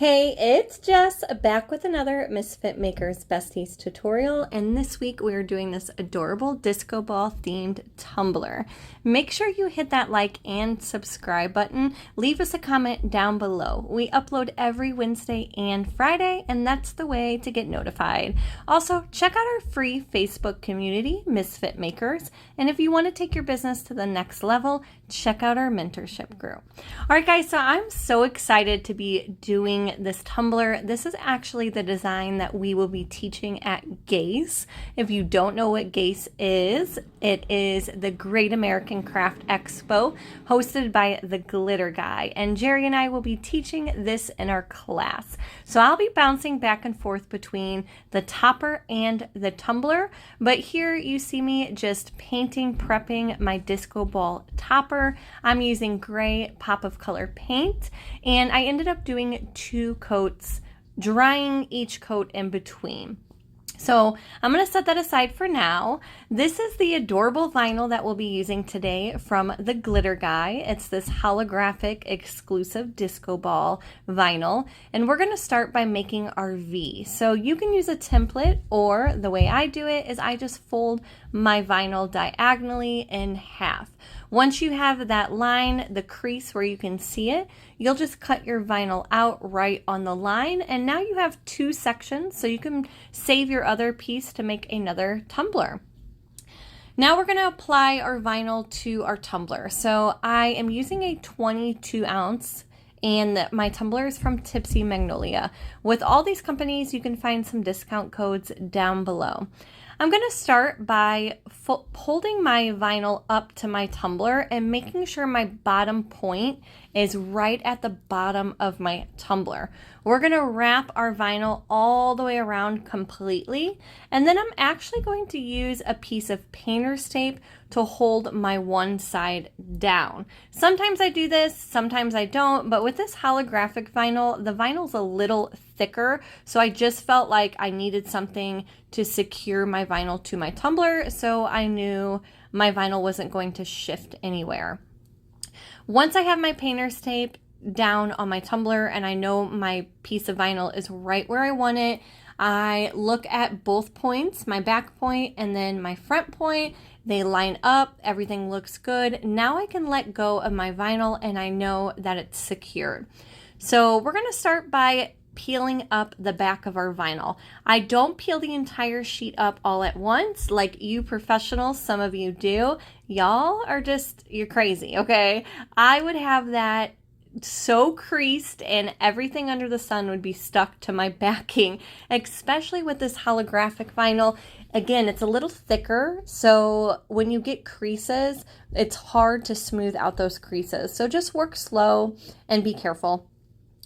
Hey, it's Jess back with another Misfit Makers Besties tutorial, and this week we are doing this adorable disco ball themed tumbler. Make sure you hit that like and subscribe button. Leave us a comment down below. We upload every Wednesday and Friday, and that's the way to get notified. Also, check out our free Facebook community, Misfit Makers, and if you want to take your business to the next level, check out our mentorship group. All right, guys, so I'm so excited to be doing this tumbler. This is actually the design that we will be teaching at GACE. If you don't know what GACE is, it is the Great American Craft Expo hosted by the Glitter Guy, and Jerry and I will be teaching this in our class. So I'll be bouncing back and forth between the topper and the tumbler, but here you see me just painting, prepping my disco ball topper. I'm using gray pop of color paint, and I ended up doing 2 coats, drying each coat in between. So I'm going to set that aside for now. This is the adorable vinyl that we'll be using today from the Glitter Guy. It's this holographic exclusive disco ball vinyl, and we're going to start by making our V. So you can use a template, or the way I do it is I just fold my vinyl diagonally in half. Once you have that line, the crease where you can see it, you'll just cut your vinyl out right on the line, and now you have 2 sections, so you can save your other piece to make another tumbler. Now we're going to apply our vinyl to our tumbler. So I am using a 22 ounce, and my tumbler is from Tipsy Magnolia. With all these companies, you can find some discount codes down below. I'm going to start by holding my vinyl up to my tumbler and making sure my bottom point is right at the bottom of my tumbler. We're going to wrap our vinyl all the way around completely, and then I'm actually going to use a piece of painter's tape to hold my one side down. Sometimes I do this, sometimes I don't, but with this holographic vinyl, the vinyl's a little thicker, so I just felt like I needed something to secure my vinyl to my tumbler, so I knew my vinyl wasn't going to shift anywhere. Once I have my painter's tape down on my tumbler and I know my piece of vinyl is right where I want it, I look at both points, my back point and then my front point. They line up, everything looks good. Now I can let go of my vinyl and I know that it's secured. So we're going to start by peeling up the back of our vinyl. I don't peel the entire sheet up all at once like you professionals, some of you do. Y'all are just, you're crazy, okay? I would have that so creased and everything under the sun would be stuck to my backing, especially with this holographic vinyl. Again, it's a little thicker, so when you get creases, it's hard to smooth out those creases. So just work slow and be careful.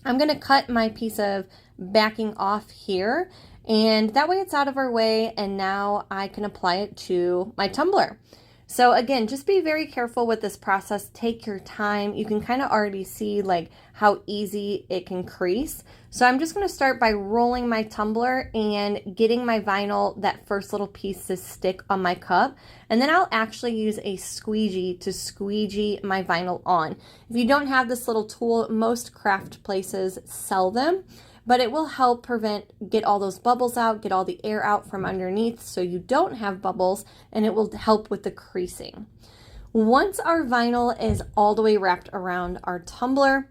I'm going to cut my piece of backing off here, and that way it's out of our way, and now I can apply it to my tumbler. So again, just be very careful with this process. Take your time. You can kind of already see like how easy it can crease. So I'm just going to start by rolling my tumbler and getting my vinyl, that first little piece, to stick on my cup. And then I'll actually use a squeegee to squeegee my vinyl on. If you don't have this little tool, most craft places sell them, but it will help get all those bubbles out, get all the air out from underneath so you don't have bubbles, and it will help with the creasing. Once our vinyl is all the way wrapped around our tumbler,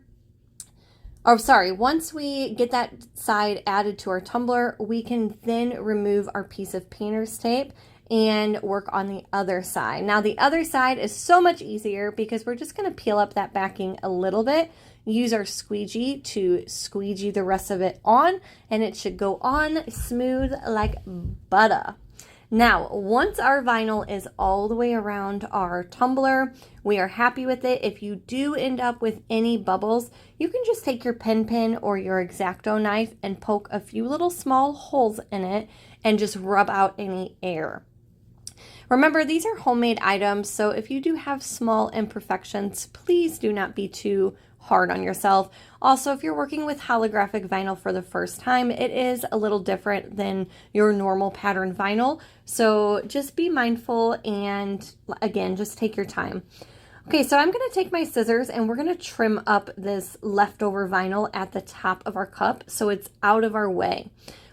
once we get that side added to our tumbler, we can then remove our piece of painter's tape and work on the other side. Now the other side is so much easier because we're just going to peel up that backing a little bit, use our squeegee to squeegee the rest of it on, and it should go on smooth like butter. Now, once our vinyl is all the way around our tumbler, we are happy with it. If you do end up with any bubbles, you can just take your pen or your X-Acto knife and poke a few little small holes in it and just rub out any air. Remember, these are homemade items, so if you do have small imperfections, please do not be too hard on yourself. Also, if you're working with holographic vinyl for the first time, it is a little different than your normal pattern vinyl, so just be mindful and again, just take your time. Okay, so I'm going to take my scissors and we're going to trim up this leftover vinyl at the top of our cup so it's out of our way.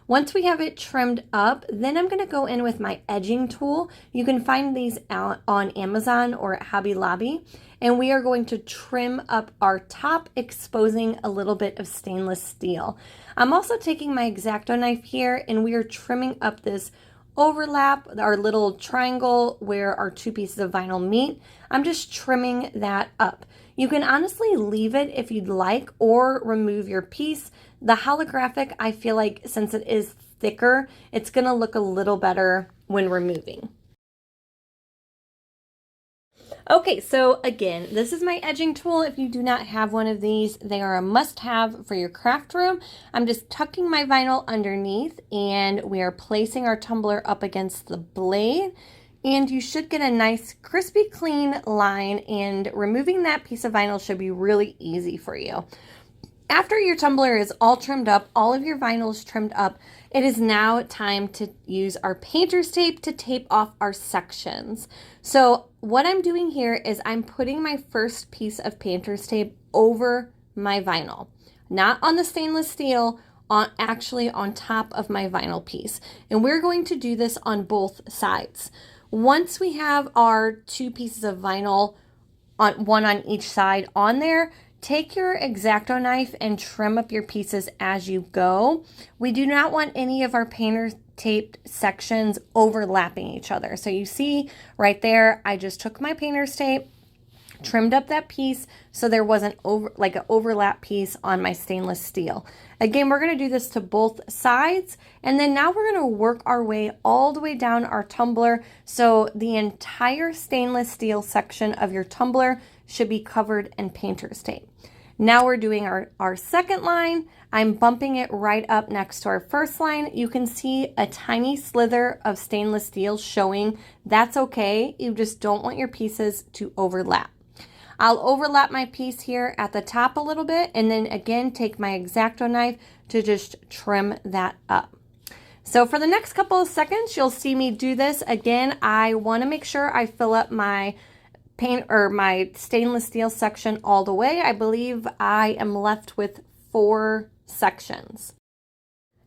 Once we have it trimmed up, then I'm going to go in with my edging tool. You can find these out on Amazon or at Hobby Lobby. And we are going to trim up our top, exposing a little bit of stainless steel. I'm also taking my X-Acto knife here and we are trimming up this overlap, our little triangle where our two pieces of vinyl meet. I'm just trimming that up. You can honestly leave it if you'd like or remove your piece. The holographic, I feel like since it is thicker, it's going to look a little better when removing. Okay, so again, this is my edging tool. If you do not have one of these, they are a must-have for your craft room. I'm just tucking my vinyl underneath and we are placing our tumbler up against the blade. And you should get a nice crispy clean line, and removing that piece of vinyl should be really easy for you. After your tumbler is all trimmed up, all of your vinyl is trimmed up, it is now time to use our painter's tape to tape off our sections. So what I'm doing here is I'm putting my first piece of painter's tape over my vinyl, not on the stainless steel, actually on top of my vinyl piece. And we're going to do this on both sides. Once we have our two pieces of vinyl, one on each side on there, take your X-Acto knife and trim up your pieces as you go. We do not want any of our painter taped sections overlapping each other. So you see right there, I just took my painter's tape, trimmed up that piece so there wasn't an overlap piece on my stainless steel. Again, we're going to do this to both sides, and then now we're going to work our way all the way down our tumbler so the entire stainless steel section of your tumbler should be covered in painter's tape. Now we're doing our second line. I'm bumping it right up next to our first line. You can see a tiny slither of stainless steel showing. That's okay. You just don't want your pieces to overlap. I'll overlap my piece here at the top a little bit, and then again take my X-Acto knife to just trim that up. So for the next couple of seconds, you'll see me do this. Again, I want to make sure I fill up my paint or my stainless steel section all the way. I believe I am left with 4 sections.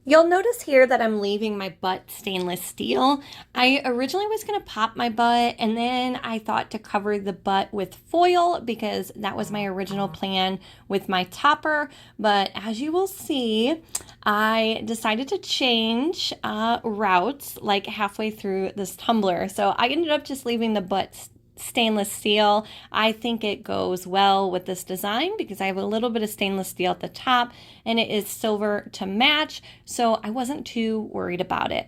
You'll notice here that I'm leaving my butt stainless steel. I originally was going to pop my butt, and then I thought to cover the butt with foil because that was my original plan with my topper. But as you will see, I decided to change routes like halfway through this tumbler. So I ended up just leaving the butt stainless steel. I think it goes well with this design because I have a little bit of stainless steel at the top and it is silver to match, so I wasn't too worried about it.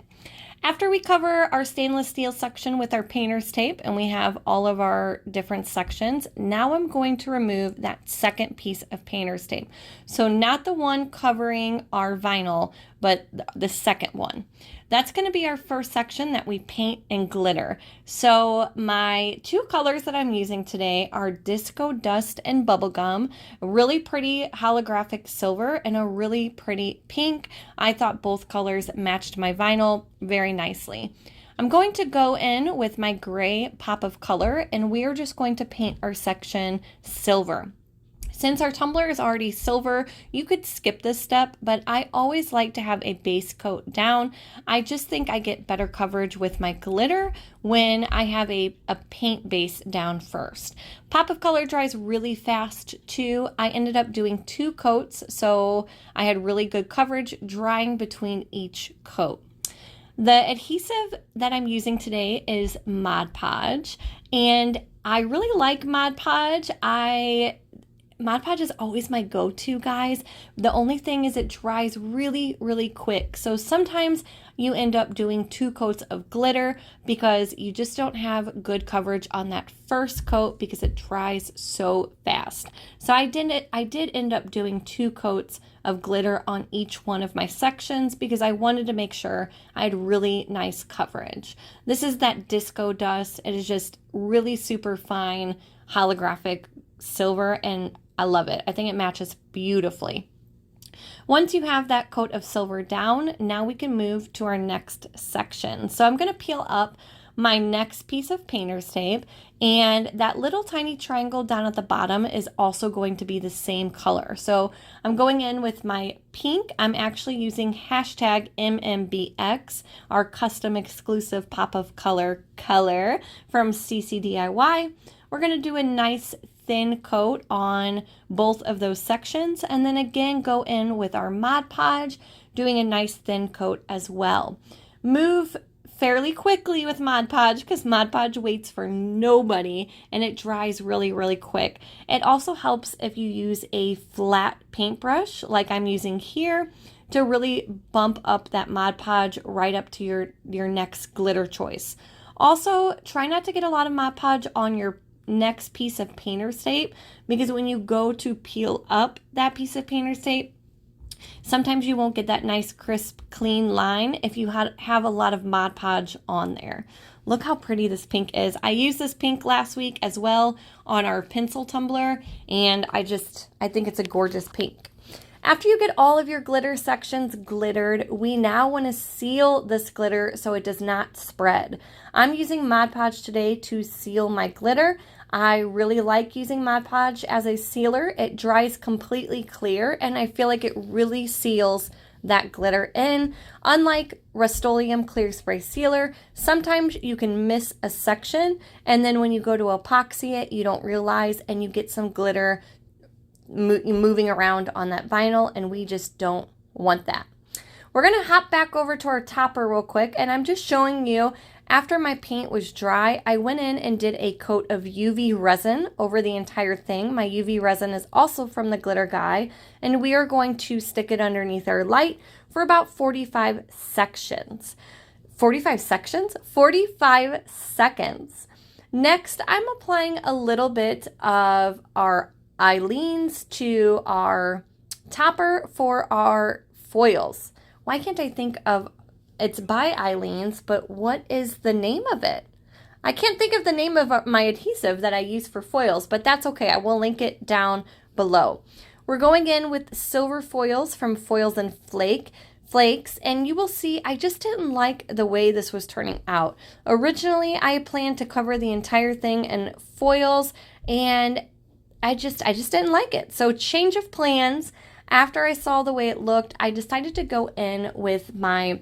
After we cover our stainless steel section with our painter's tape and we have all of our different sections, now I'm going to remove that second piece of painter's tape. So not the one covering our vinyl, but the second one. That's going to be our first section that we paint and glitter. So my 2 colors that I'm using today are Disco Dust and Bubblegum, a really pretty holographic silver and a really pretty pink. I thought both colors matched my vinyl very nicely. I'm going to go in with my gray pop of color and we are just going to paint our section silver. Since our tumbler is already silver, you could skip this step, but I always like to have a base coat down. I just think I get better coverage with my glitter when I have a paint base down first. Pop of color dries really fast too. I ended up doing 2 coats, so I had really good coverage drying between each coat. The adhesive that I'm using today is Mod Podge, and I really like Mod Podge. Mod Podge is always my go-to, guys. The only thing is it dries really, really quick. So sometimes you end up doing 2 coats of glitter because you just don't have good coverage on that first coat because it dries so fast. So I did end up doing 2 coats of glitter on each one of my sections because I wanted to make sure I had really nice coverage. This is that Disco Dust. It is just really super fine holographic silver and I love it. I think it matches beautifully. Once you have that coat of silver down, now we can move to our next section. So I'm going to peel up my next piece of painter's tape, and that little tiny triangle down at the bottom is also going to be the same color. So I'm going in with my pink. I'm actually using hashtag MMBX, our custom exclusive pop of color from CCDIY. We're going to do a nice thin coat on both of those sections, and then again go in with our Mod Podge, doing a nice thin coat as well. Move fairly quickly with Mod Podge because Mod Podge waits for nobody and it dries really, really quick. It also helps if you use a flat paintbrush like I'm using here to really bump up that Mod Podge right up to your next glitter choice. Also, try not to get a lot of Mod Podge on your next piece of painter's tape, because when you go to peel up that piece of painter's tape, sometimes you won't get that nice crisp clean line if you have a lot of Mod Podge on there. Look how pretty this pink is. I used this pink last week as well on our pencil tumbler, and I think it's a gorgeous pink. After you get all of your glitter sections glittered, we now want to seal this glitter so it does not spread. I'm using Mod Podge today to seal my glitter. I really like using Mod Podge as a sealer. It dries completely clear and I feel like it really seals that glitter in. Unlike Rust-Oleum Clear Spray Sealer, sometimes you can miss a section and then when you go to epoxy it, you don't realize and you get some glitter moving around on that vinyl, and we just don't want that. We're going to hop back over to our topper real quick, and I'm just showing you after my paint was dry, I went in and did a coat of UV resin over the entire thing. My UV resin is also from the Glitter Guy, and we are going to stick it underneath our light for about 45 sections. 45 sections? 45 seconds. Next, I'm applying a little bit of our Eileen's to our topper for our foils. Why can't I think of, it's by Eileen's, but what is the name of it? I can't think of the name of my adhesive that I use for foils, but that's okay. I will link it down below. We're going in with silver foils from Foils and Flakes, and you will see I just didn't like the way this was turning out. Originally, I planned to cover the entire thing in foils, and I just didn't like it. So change of plans. After I saw the way it looked, I decided to go in with my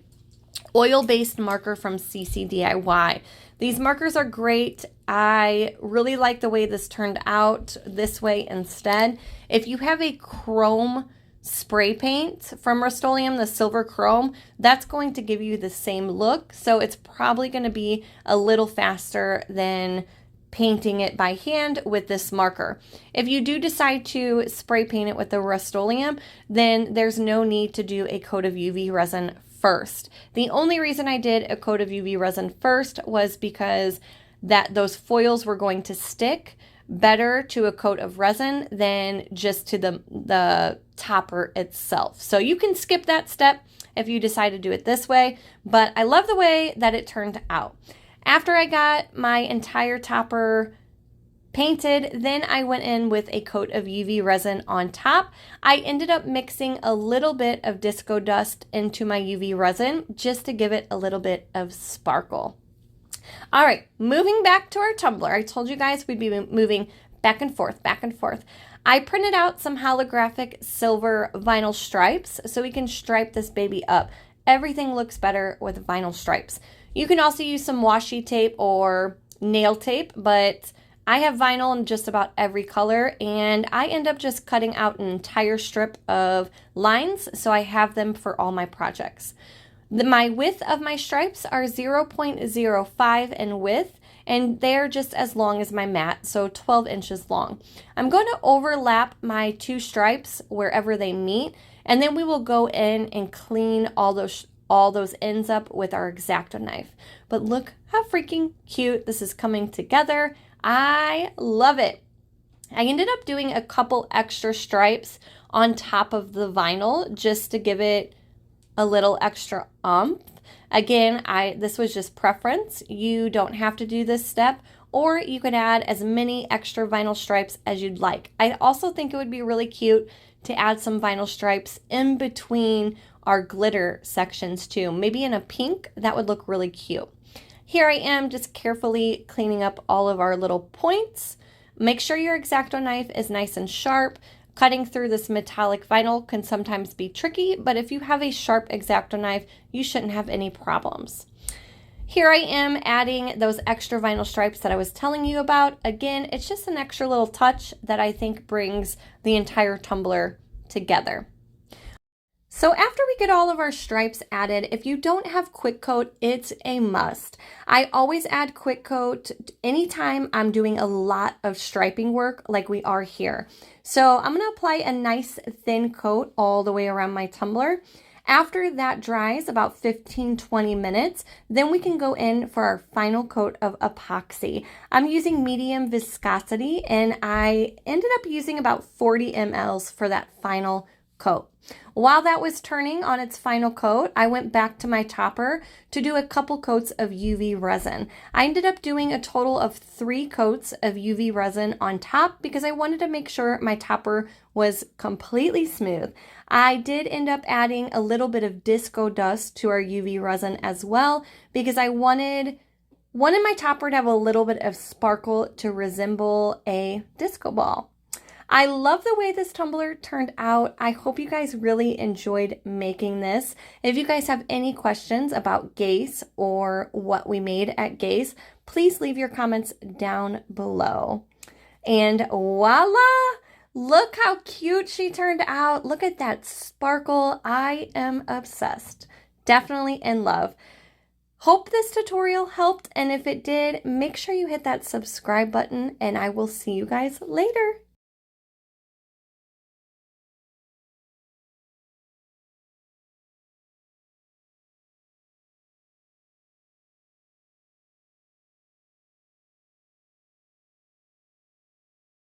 oil-based marker from CCDIY. These markers are great. I really like the way this turned out this way instead. If you have a chrome spray paint from Rust-Oleum, the silver chrome, that's going to give you the same look. So it's probably going to be a little faster than painting it by hand with this marker. If you do decide to spray paint it with the Rust-Oleum, then there's no need to do a coat of UV resin first. The only reason I did a coat of UV resin first was because those foils were going to stick better to a coat of resin than just to the topper itself. So you can skip that step if you decide to do it this way, but I love the way that it turned out. After I got my entire topper painted, then I went in with a coat of UV resin on top. I ended up mixing a little bit of disco dust into my UV resin just to give it a little bit of sparkle. All right, moving back to our tumbler. I told you guys we'd be moving back and forth, back and forth. I printed out some holographic silver vinyl stripes so we can stripe this baby up. Everything looks better with vinyl stripes. You can also use some washi tape or nail tape, but I have vinyl in just about every color, and I end up just cutting out an entire strip of lines so I have them for all my projects. My width of my stripes are 0.05 in width, and they're just as long as my mat, so 12 inches long. I'm going to overlap my two stripes wherever they meet, and then we will go in and clean all those ends up with our X-Acto knife. But look how freaking cute this is coming together. I love it. I ended up doing a couple extra stripes on top of the vinyl just to give it a little extra oomph. Again, this was just preference. You don't have to do this step, or you could add as many extra vinyl stripes as you'd like. I also think it would be really cute to add some vinyl stripes in between our glitter sections too. Maybe in a pink, that would look really cute. Here I am just carefully cleaning up all of our little points. Make sure your X-Acto knife is nice and sharp. Cutting through this metallic vinyl can sometimes be tricky, but if you have a sharp X-Acto knife, you shouldn't have any problems. Here I am adding those extra vinyl stripes that I was telling you about. Again, it's just an extra little touch that I think brings the entire tumbler together. So after we get all of our stripes added, if you don't have quick coat, it's a must. I always add quick coat anytime I'm doing a lot of striping work like we are here. So I'm gonna apply a nice thin coat all the way around my tumbler. After that dries about 15-20 minutes, then we can go in for our final coat of epoxy. I'm using medium viscosity and I ended up using about 40 mLs for that final coat. While that was turning on its final coat, I went back to my topper to do a couple coats of UV resin. I ended up doing a total of 3 coats of UV resin on top because I wanted to make sure my topper was completely smooth. I did end up adding a little bit of disco dust to our UV resin as well because I wanted my topper to have a little bit of sparkle to resemble a disco ball. I love the way this tumbler turned out. I hope you guys really enjoyed making this. If you guys have any questions about Gase or what we made at Gase, please leave your comments down below. And voila! Look how cute she turned out. Look at that sparkle. I am obsessed. Definitely in love. Hope this tutorial helped, and if it did, make sure you hit that subscribe button, and I will see you guys later.